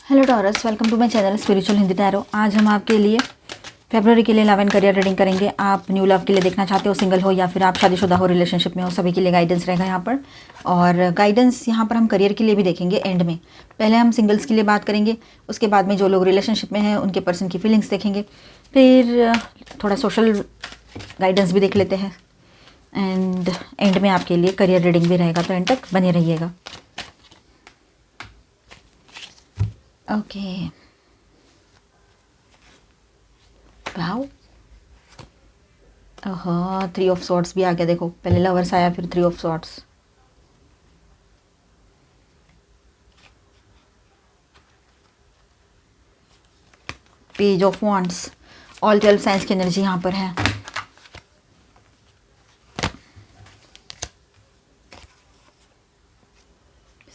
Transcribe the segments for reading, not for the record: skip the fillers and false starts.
Hello Taurus, welcome to my channel spiritual Hindi tarot. आज हम आपके लिए फरवरी के लिए लव एंड करियर रीडिंग करेंगे। आप न्यू लव के लिए देखना चाहते हो, सिंगल हो या फिर आप शादीशुदा हो, रिलेशनशिप में हो, सभी के लिए गाइडेंस रहेगा यहाँ पर। और गाइडेंस यहाँ पर हम करियर के लिए भी देखेंगे एंड में। पहले हम सिंगल्स के लिए बात करेंगे, उसके बाद में जो लोग रिलेशनशिप में हैं उनके पर्सन की फीलिंग्स देखेंगे, फिर थोड़ा सोशल गाइडेंस भी देख लेते हैं एंड एंड में आपके लिए करियर रीडिंग भी रहेगा, तो एंड तक बने रहिएगा। ओके, वाओ, हाँ 3 ऑफ सॉर्ड्स भी आ गया। देखो, पहले लवर्स आया, फिर 3 of swords. Page of wands, all 12 signs की एनर्जी यहाँ पर है।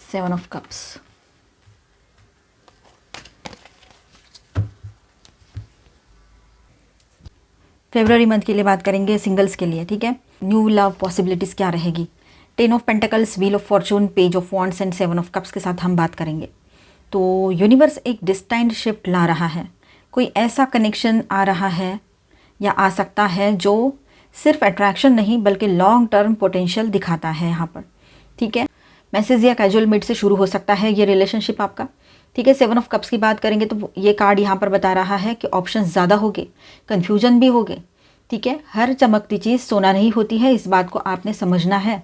Seven of cups, February month के लिए बात करेंगे सिंगल्स के लिए, ठीक है। न्यू लव पॉसिबिलिटीज़ क्या रहेगी। 10 of pentacles, wheel of Fortune, page of wands and 7 of cups के साथ हम बात करेंगे। तो यूनिवर्स एक डिस्टाइंट शिफ्ट ला रहा है। कोई ऐसा कनेक्शन आ रहा है या आ सकता है जो सिर्फ अट्रैक्शन नहीं बल्कि लॉन्ग टर्म पोटेंशियल दिखाता है यहाँ पर, ठीक है। मैसेज या कैजुअल मीट से शुरू हो सकता है ये रिलेशनशिप आपका, ठीक है। 7 ऑफ कप्स की बात करेंगे तो ये कार्ड यहाँ पर बता रहा है कि ऑप्शंस ज़्यादा होंगे, कन्फ्यूजन भी होंगे, ठीक है। हर चमकती चीज़ सोना नहीं होती है, इस बात को आपने समझना है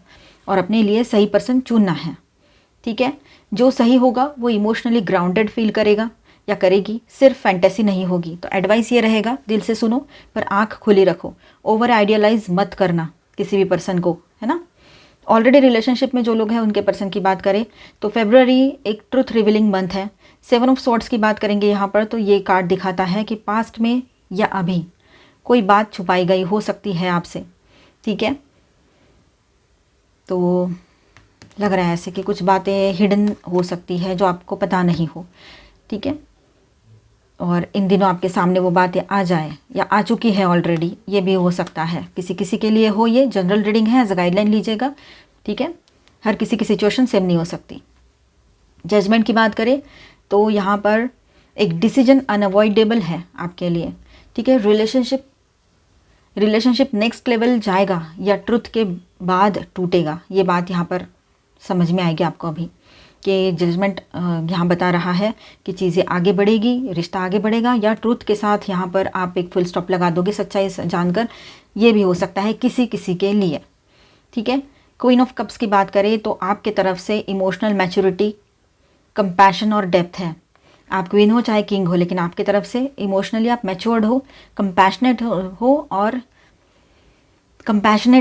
और अपने लिए सही पर्सन चुनना है, ठीक है। जो सही होगा वो इमोशनली ग्राउंडेड फील करेगा या करेगी, सिर्फ फैंटेसी नहीं होगी। तो एडवाइस ये रहेगा, दिल से सुनो पर आँख खुली रखो, ओवर आइडियलाइज मत करना किसी भी पर्सन को, है ना। ऑलरेडी रिलेशनशिप में जो लोग हैं उनके पर्सन की बात करें तो फेब्रुअरी एक ट्रुथ रिवीलिंग मंथ है। 7 ऑफ सॉर्ड्स की बात करेंगे यहाँ पर तो ये कार्ड दिखाता है कि पास्ट में या अभी कोई बात छुपाई गई हो सकती है आपसे, ठीक है। तो लग रहा है ऐसे कि कुछ बातें हिडन हो सकती है जो आपको पता नहीं हो, ठीक है। और इन दिनों आपके सामने वो बातें आ जाए या आ चुकी है ऑलरेडी, ये भी हो सकता है। किसी किसी के लिए हो, ये जनरल रीडिंग है, एज अ गाइडलाइन लीजिएगा, ठीक है। हर किसी की सिचुएशन सेम नहीं हो सकती। जजमेंट की बात करें तो यहाँ पर एक डिसीजन अनअवॉइडेबल है आपके लिए, ठीक है। रिलेशनशिप नेक्स्ट लेवल जाएगा या ट्रुथ के बाद टूटेगा, ये बात यहाँ पर समझ में आएगी आपको अभी कि जजमेंट यहाँ बता रहा है कि चीज़ें आगे बढ़ेगी, रिश्ता आगे बढ़ेगा या ट्रुथ के साथ यहाँ पर आप एक फुल स्टॉप लगा दोगे सच्चाई जानकर, ये भी हो सकता है किसी किसी के लिए, ठीक है। क्वीन ऑफ कप्स की बात करें तो आपके तरफ से इमोशनल मैच्योरिटी, कंपैशन और डेप्थ है। आप क्वीन हो चाहे किंग हो, लेकिन आपकी तरफ से इमोशनली आप मैच्योर्ड हो, कंपैशनेट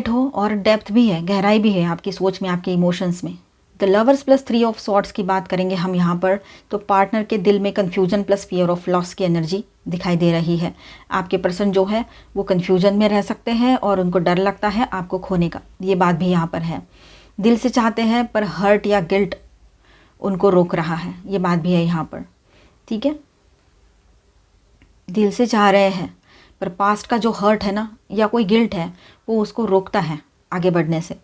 हो और डेप्थ भी है, गहराई भी है आपकी सोच में, आपके इमोशंस में। The lovers plus 3 of swords की बात करेंगे हम यहाँ पर तो पार्टनर के दिल में confusion plus fear of loss की एनर्जी दिखाई दे रही है। आपके पर्सन जो है वो कन्फ्यूजन में रह सकते हैं और उनको डर लगता है आपको खोने का, ये बात भी यहाँ पर है। दिल से चाहते हैं पर हर्ट या गिल्ट उनको रोक रहा है, ये बात भी है यहाँ पर, ठीक है। दिल से चाह रहे हैं पर पास्ट का जो हर्ट है ना या कोई गिल्ट है वो उसको रोकता है आगे बढ़ने से।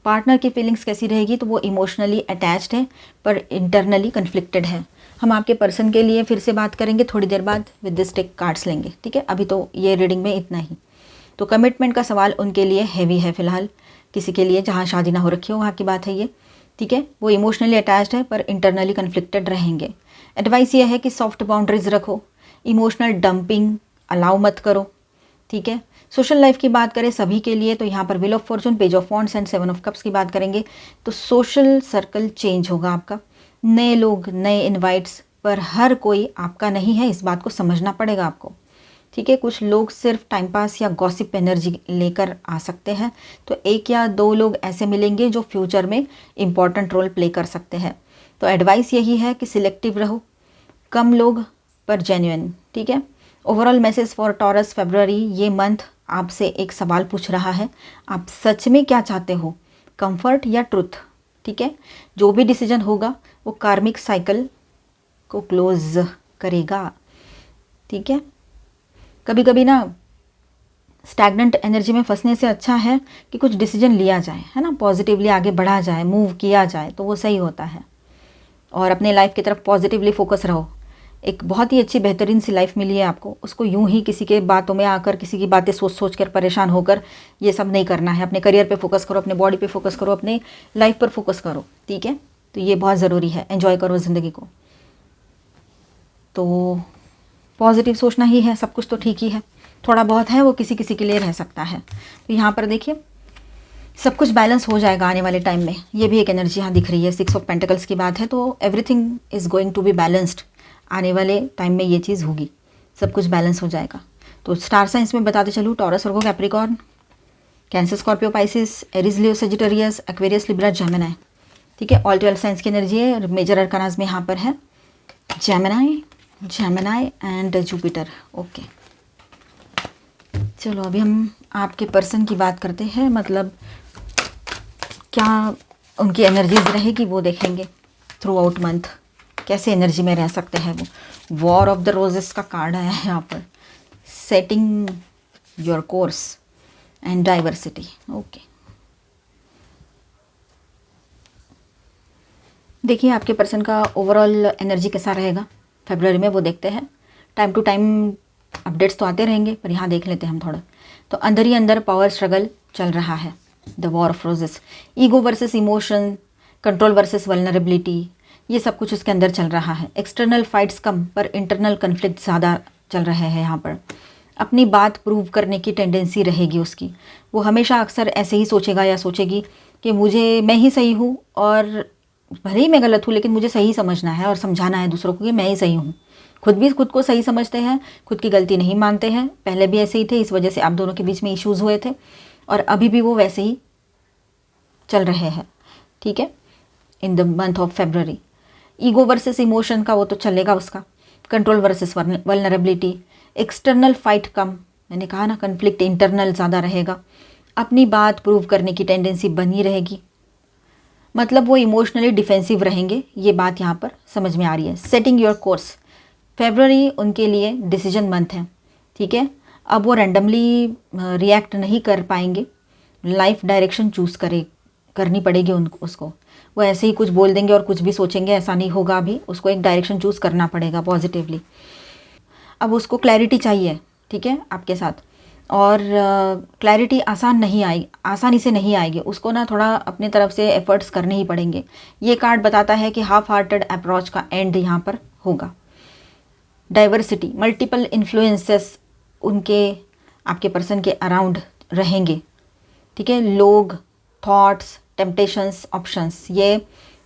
पार्टनर की फीलिंग्स कैसी रहेगी तो वो इमोशनली अटैच्ड है पर इंटरनली कन्फ्लिक्टेड है। हम आपके पर्सन के लिए फिर से बात करेंगे थोड़ी देर बाद, विद दिस टेक कार्ड्स लेंगे, ठीक है। अभी तो ये रीडिंग में इतना ही। तो कमिटमेंट का सवाल उनके लिए हैवी है फिलहाल, किसी के लिए जहाँ शादी ना हो रखी हो वहाँ की बात है ये, ठीक है। वो इमोशनली अटैच्ड है पर इंटरनली कन्फ्लिक्टेड रहेंगे। एडवाइस ये है कि सॉफ्ट बाउंड्रीज रखो, इमोशनल डंपिंग अलाउ मत करो, ठीक है। सोशल लाइफ की बात करें सभी के लिए तो यहाँ पर wheel of Fortune, page of wands and 7 of cups की बात करेंगे तो सोशल सर्कल चेंज होगा आपका, नए लोग, नए इनवाइट्स, पर हर कोई आपका नहीं है, इस बात को समझना पड़ेगा आपको, ठीक है। कुछ लोग सिर्फ टाइम पास या गॉसिप एनर्जी लेकर आ सकते हैं, तो 1 या 2 लोग ऐसे मिलेंगे जो फ्यूचर में इम्पॉर्टेंट रोल प्ले कर सकते हैं। तो एडवाइस यही है कि सिलेक्टिव रहो, कम लोग पर जेन्युइन, ठीक है। Overall message for taurus February, ये मंथ आपसे एक सवाल पूछ रहा है, आप सच में क्या चाहते हो, कंफर्ट या ट्रुथ, ठीक है। जो भी डिसीजन होगा वो कार्मिक साइकिल को क्लोज करेगा, ठीक है। कभी कभी ना स्टैग्नेंट एनर्जी में फंसने से अच्छा है कि कुछ डिसीजन लिया जाए, है ना, पॉजिटिवली आगे बढ़ा जाए, मूव किया जाए तो वो सही होता है। और अपने लाइफ की तरफ पॉजिटिवली फोकस रहो, एक बहुत ही अच्छी बेहतरीन सी लाइफ मिली है आपको, उसको यूं ही किसी के बातों में आकर, किसी की बातें सोच सोच कर परेशान होकर ये सब नहीं करना है। अपने करियर पे फोकस करो, अपने बॉडी पे फोकस करो, अपने लाइफ पर फोकस करो, ठीक है। तो ये बहुत ज़रूरी है, एंजॉय करो ज़िंदगी को। तो पॉजिटिव सोचना ही है, सब कुछ तो ठीक ही है, थोड़ा बहुत है वो किसी किसी के लिए रह सकता है। तो यहाँ पर देखिए सब कुछ बैलेंस हो जाएगा आने वाले टाइम में। ये भी एक एनर्जी यहाँ दिख रही है, 6 ऑफ पेंटिकल्स की बात है, तो everything is going to be balanced. आने वाले टाइम में ये चीज़ होगी, सब कुछ बैलेंस हो जाएगा। तो स्टार साइंस में बताते चलूँ, Taurus, Virgo, Capricorn, Cancer, Scorpio, Pisces, Aries, Leo, Sagittarius, Aquarius, Libra, Gemini, ठीक है। ऑल 12 साइंस की एनर्जी है। मेजर अरकानाज में यहाँ पर है जेमिनी एंड जुपिटर। ओके, चलो अभी हम आपके पर्सन की बात करते हैं, मतलब क्या उनकी एनर्जीज रहेगी वो देखेंगे थ्रू आउट मंथ, कैसे एनर्जी में रह सकते हैं वो। वॉर ऑफ द रोजेस का कार्ड आया है यहाँ पर, setting your course and diversity. Okay, देखिए आपके पर्सन का ओवरऑल एनर्जी कैसा रहेगा फरवरी में, वो देखते हैं। टाइम टू टाइम अपडेट्स तो आते रहेंगे, पर यहाँ देख लेते हैं हम थोड़ा। तो अंदर ही अंदर पावर स्ट्रगल चल रहा है, the war of roses, ego versus emotion, control versus vulnerability, ये सब कुछ उसके अंदर चल रहा है। एक्सटर्नल फाइट्स कम पर इंटरनल कन्फ्लिक्ट ज़्यादा चल रहे हैं यहाँ पर। अपनी बात प्रूव करने की टेंडेंसी रहेगी उसकी, वो हमेशा अक्सर ऐसे ही सोचेगा या सोचेगी कि मैं ही सही हूँ, और भले ही मैं गलत हूँ लेकिन मुझे सही समझना है और समझाना है दूसरों को कि मैं ही सही हूँ। खुद भी खुद को सही समझते हैं, खुद की गलती नहीं मानते हैं। पहले भी ऐसे ही थे, इस वजह से आप दोनों के बीच में इश्यूज़ हुए थे, और अभी भी वो वैसे ही चल रहे हैं, ठीक है। In the month of February ego versus emotion का वो तो चलेगा उसका, control versus vulnerability, external fight कम, मैंने कहा ना, कन्फ्लिक्ट इंटरनल ज़्यादा रहेगा। अपनी बात प्रूव करने की टेंडेंसी बनी रहेगी, मतलब वो इमोशनली डिफेंसिव रहेंगे, ये बात यहाँ पर समझ में आ रही है। सेटिंग योर कोर्स, फेब्रवरी उनके लिए डिसीजन मंथ है, ठीक है। अब वो रैंडमली रिएक्ट नहीं कर पाएंगे, लाइफ डायरेक्शन चूज़ करनी पड़ेगी उसको। वो ऐसे ही कुछ बोल देंगे और कुछ भी सोचेंगे, ऐसा नहीं होगा। अभी उसको एक डायरेक्शन चूज़ करना पड़ेगा पॉजिटिवली। अब उसको क्लैरिटी चाहिए, ठीक है, आपके साथ। और क्लैरिटी आसानी से नहीं आएगी, उसको ना थोड़ा अपने तरफ से एफर्ट्स करने ही पड़ेंगे। ये कार्ड बताता है कि हाफ हार्टेड अप्रोच का एंड यहाँ पर होगा। डाइवर्सिटी, मल्टीपल इन्फ्लुएंसेस उनके आपके पर्सन के अराउंड रहेंगे, ठीक है। लोग, थॉट्स, टेम्पटेशंस, ऑप्शंस, ये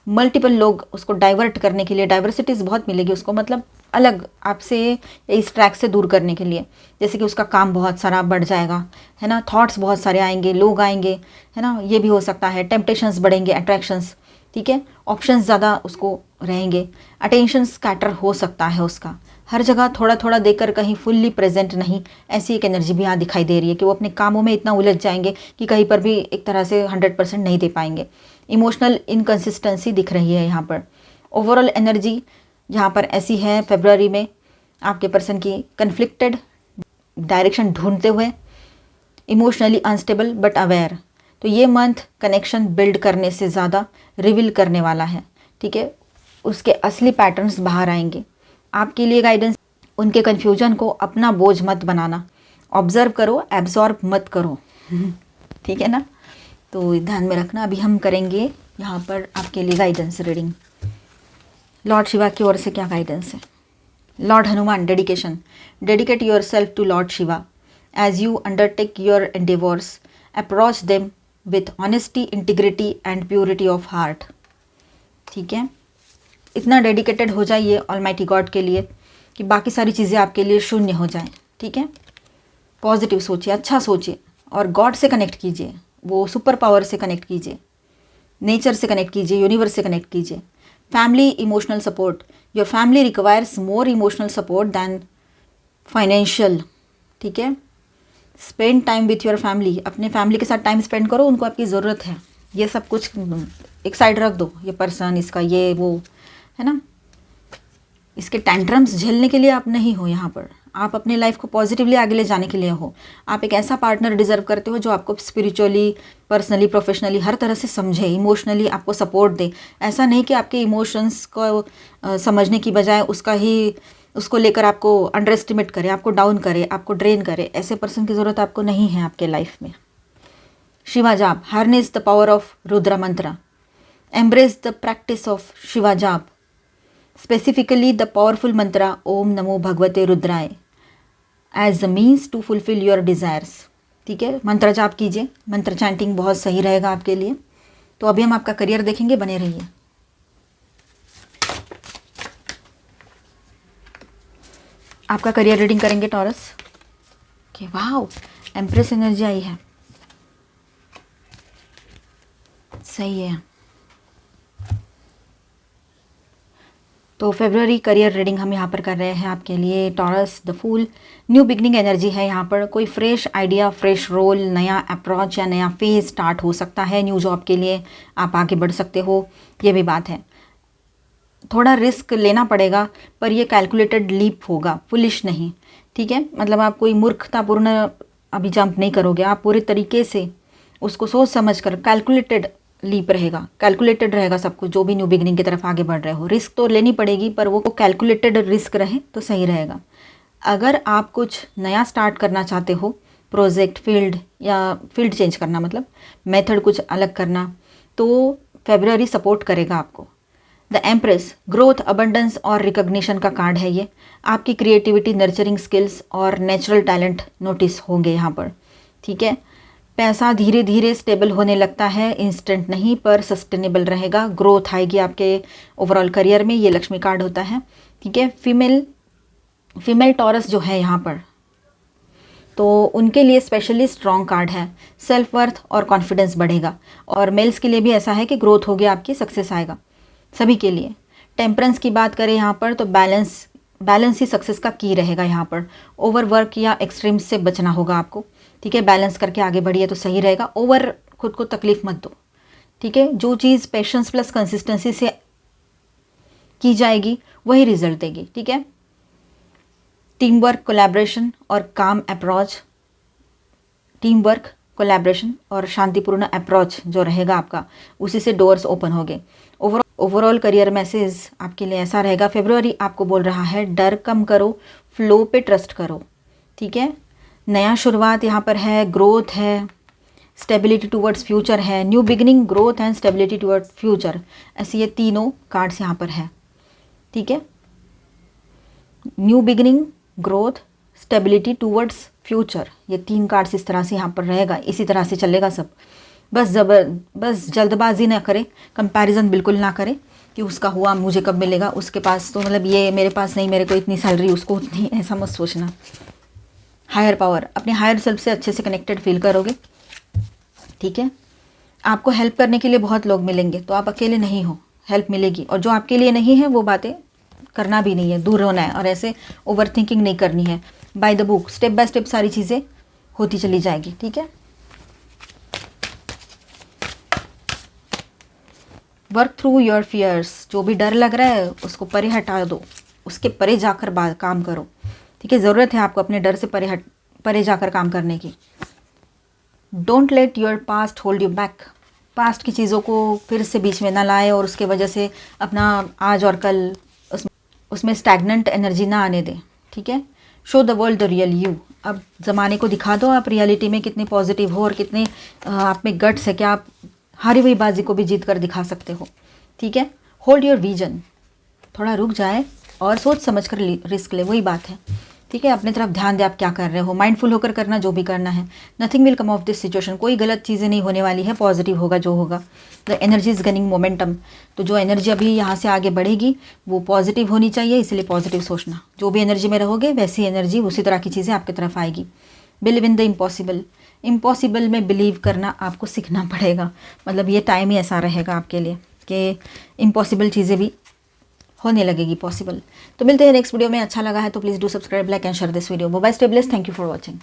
मल्टीपल लोग उसको डाइवर्ट करने के लिए, डाइवर्सिटीज़ बहुत मिलेगी उसको, मतलब अलग आपसे इस ट्रैक से दूर करने के लिए। जैसे कि उसका काम बहुत सारा बढ़ जाएगा, है ना, थॉट्स बहुत सारे आएंगे, लोग आएंगे, है ना, ये भी हो सकता है। टेम्पटेशंस बढ़ेंगे, अट्रैक्शंस, ठीक है। ऑप्शंस ज़्यादा उसको रहेंगे। अटेंशन स्कैटर हो सकता है उसका, हर जगह थोड़ा थोड़ा देकर कहीं फुल्ली प्रेजेंट नहीं, ऐसी एक एनर्जी भी यहाँ दिखाई दे रही है कि वो अपने कामों में इतना उलझ जाएंगे कि कहीं पर भी एक तरह से 100% नहीं दे पाएंगे। इमोशनल इनकन्सिस्टेंसी दिख रही है यहाँ पर। ओवरऑल एनर्जी यहाँ पर ऐसी है फरवरी में आपके पर्सन की, कन्फ्लिक्टेड, डायरेक्शन ढूंढते हुए, इमोशनली अनस्टेबल बट अवेयर। तो ये मंथ कनेक्शन बिल्ड करने से ज़्यादा रिवील करने वाला है, ठीक है। उसके असली पैटर्न्स बाहर आएंगे। आपके लिए गाइडेंस, उनके कन्फ्यूजन को अपना बोझ मत बनाना, ऑब्जर्व करो, एब्जॉर्ब मत करो, ठीक है ना। तो ध्यान में रखना। अभी हम करेंगे यहाँ पर आपके लिए गाइडेंस रीडिंग। लॉर्ड शिवा की ओर से क्या गाइडेंस है। Lord Hanuman, dedication, dedicate yourself to lord Shiva as you undertake your endeavours, approach them with honesty, integrity and purity of heart, ठीक है। इतना डेडिकेटेड हो जाइए ऑलमाइटी गॉड के लिए कि बाकी सारी चीज़ें आपके लिए शून्य हो जाएं, ठीक है। पॉजिटिव सोचिए, अच्छा सोचिए, और गॉड से कनेक्ट कीजिए, वो सुपर पावर से कनेक्ट कीजिए, नेचर से कनेक्ट कीजिए, यूनिवर्स से कनेक्ट कीजिए। Family emotional support, your family requires more emotional support than financial, ठीक है। Spend time with your family, अपने फैमिली के साथ टाइम स्पेंड करो, उनको आपकी ज़रूरत है। ये सब कुछ एक साइड रख दो, ये पर्सन, इसका ये वो, है ना, इसके टेंट्रम्स झेलने के लिए आप नहीं हो यहाँ पर। आप अपनी लाइफ को पॉजिटिवली आगे ले जाने के लिए हो। आप एक ऐसा पार्टनर डिजर्व करते हो जो आपको स्पिरिचुअली, पर्सनली, प्रोफेशनली हर तरह से समझे, इमोशनली आपको सपोर्ट दे। ऐसा नहीं कि आपके इमोशंस को समझने की बजाय उसका ही उसको लेकर आपको अंडर एस्टिमेट करे, आपको डाउन करे, आपको ड्रेन करे, ऐसे पर्सन की ज़रूरत आपको नहीं है आपके लाइफ में। शिवा जाप, harness the power of Rudra mantra, embrace the practice of Shiva जाप, स्पेसिफिकली द पावरफुल मंत्रा ओम नमो भगवते रुद्राय as the means to fulfil your desires. ठीक है, मंत्र जाप कीजिए, मंत्र चैंटिंग बहुत सही रहेगा आपके लिए। तो अभी हम आपका करियर देखेंगे, बने रहिए। आपका करियर रीडिंग करेंगे Taurus. Okay, wow, empress energy आई है, सही है। तो फेब्रुअरी करियर रीडिंग हम यहाँ पर कर रहे हैं आपके लिए Taurus. The fool, new beginning energy है यहाँ पर। कोई फ्रेश आइडिया, फ्रेश रोल, नया अप्रोच या नया फेज स्टार्ट हो सकता है। न्यू जॉब के लिए आप आगे बढ़ सकते हो, ये भी बात है। थोड़ा रिस्क लेना पड़ेगा, पर ये कैलकुलेटेड लीप होगा, फुलिश नहीं। ठीक है, मतलब आप कोई मूर्खतापूर्ण अभी जंप नहीं करोगे, आप पूरे तरीके से उसको सोच समझ कर, कैलकुलेटेड लीप रहेगा, कैलकुलेटेड रहेगा सब कुछ। जो भी न्यू बिगनिंग की तरफ आगे बढ़ रहे हो, रिस्क तो लेनी पड़ेगी, पर वो कैलकुलेटेड रिस्क रहे तो सही रहेगा। अगर आप कुछ नया स्टार्ट करना चाहते हो, प्रोजेक्ट, फील्ड या फील्ड चेंज करना, मतलब मेथड कुछ अलग करना, तो फेब्रुअरी सपोर्ट करेगा आपको। द एम्प्रेस, ग्रोथ, अबंडेंस और रिकग्निशन का कार्ड है ये। आपकी क्रिएटिविटी, नर्चरिंग स्किल्स और नेचुरल टैलेंट नोटिस होंगे यहाँ पर। ठीक है, पैसा धीरे धीरे स्टेबल होने लगता है, इंस्टेंट नहीं, पर सस्टेनेबल रहेगा। ग्रोथ आएगी आपके ओवरऑल करियर में, ये लक्ष्मी कार्ड होता है। ठीक है, फीमेल टॉरस जो है यहाँ पर, तो उनके लिए स्पेशली स्ट्रॉन्ग कार्ड है। सेल्फ वर्थ और कॉन्फिडेंस बढ़ेगा। और मेल्स के लिए भी ऐसा है कि ग्रोथ होगी आपकी, सक्सेस आएगा सभी के लिए। टेम्परेंस की बात करें यहाँ पर, तो बैलेंस ही सक्सेस का की रहेगा यहाँ पर। ओवर वर्क या एक्सट्रीम्स से बचना होगा आपको। ठीक है, बैलेंस करके आगे बढ़िए तो सही रहेगा। ओवर खुद को तकलीफ मत दो। ठीक है, जो चीज़ पेशेंस प्लस कंसिस्टेंसी से की जाएगी वही रिजल्ट देगी। ठीक है, टीम वर्क, कोलैबोरेशन और काम अप्रोच, टीम वर्क, कोलैबोरेशन और शांतिपूर्ण अप्रोच जो रहेगा आपका, उसी से डोर्स ओपन होंगे। ओवरऑल करियर मैसेज आपके लिए ऐसा रहेगा। फेब्रुअरी आपको बोल रहा है, डर कम करो, फ्लो पे ट्रस्ट करो। ठीक है, नया शुरुआत यहाँ पर है, ग्रोथ है, स्टेबिलिटी टूवर्ड्स फ्यूचर है। New beginning, growth and stability towards future, ऐसे ये तीनों कार्ड्स यहाँ पर है। ठीक है, new beginning, growth, stability towards future, ये तीन कार्ड्स इस तरह से यहाँ पर रहेगा। इसी तरह से चलेगा सब। बस जल्दबाजी ना करें, कंपैरिजन बिल्कुल ना करें कि उसका हुआ मुझे कब मिलेगा, उसके पास तो मतलब ये मेरे पास नहीं, मेरे को इतनी सैलरी, उसको उतनी, ऐसा मत सोचना। हायर पावर, अपने हायर सेल्फ से अच्छे से कनेक्टेड फील करोगे। ठीक है, आपको हेल्प करने के लिए बहुत लोग मिलेंगे, तो आप अकेले नहीं हो, हेल्प मिलेगी। और जो आपके लिए नहीं है वो बातें करना भी नहीं है, दूर होना है, और ऐसे ओवर थिंकिंग नहीं करनी है। By the book, step by step सारी चीज़ें होती चली जाएगी। ठीक है, वर्क थ्रू योर फियर्स, जो भी डर लग रहा है उसको परे हटा दो, उसके परे जाकर काम करो। ठीक है, ज़रूरत है आपको अपने डर से परे जाकर काम करने की। Don't let your past hold you back, past की चीज़ों को फिर से बीच में ना लाए और उसके वजह से अपना आज और कल उसमें स्टैग्नेंट एनर्जी ना आने दें। ठीक है, show the world the real you, अब ज़माने को दिखा दो आप रियलिटी में कितने पॉजिटिव हो और कितने आप में गट्स है कि आप हारी हुई बाजी को भी जीत कर दिखा सकते हो। ठीक है, होल्ड योर विजन, थोड़ा रुक जाए और सोच समझ कर रिस्क ले, वही बात है। ठीक है, अपने तरफ ध्यान दे, आप क्या कर रहे हो, माइंडफुल होकर करना जो भी करना है। Nothing will come of this situation, कोई गलत चीज़ें नहीं होने वाली है, पॉजिटिव होगा जो होगा। The energy is gunning momentum, तो जो एनर्जी अभी यहाँ से आगे बढ़ेगी वो पॉजिटिव होनी चाहिए, इसलिए पॉजिटिव सोचना। जो भी एनर्जी में रहोगे वैसी एनर्जी, उसी तरह की चीज़ें आपकी तरफ आएगी। Believe in the impossible, impossible में बिलीव करना आपको सीखना पड़ेगा। मतलब ये टाइम ही ऐसा रहेगा आपके लिए कि इम्पॉसिबल चीज़ें भी होने लगेगी पॉसिबल। तो मिलते हैं नेक्स्ट वीडियो में। अच्छा लगा है तो please do subscribe, like and share this video. Bye, stay blessed, thank you for watching.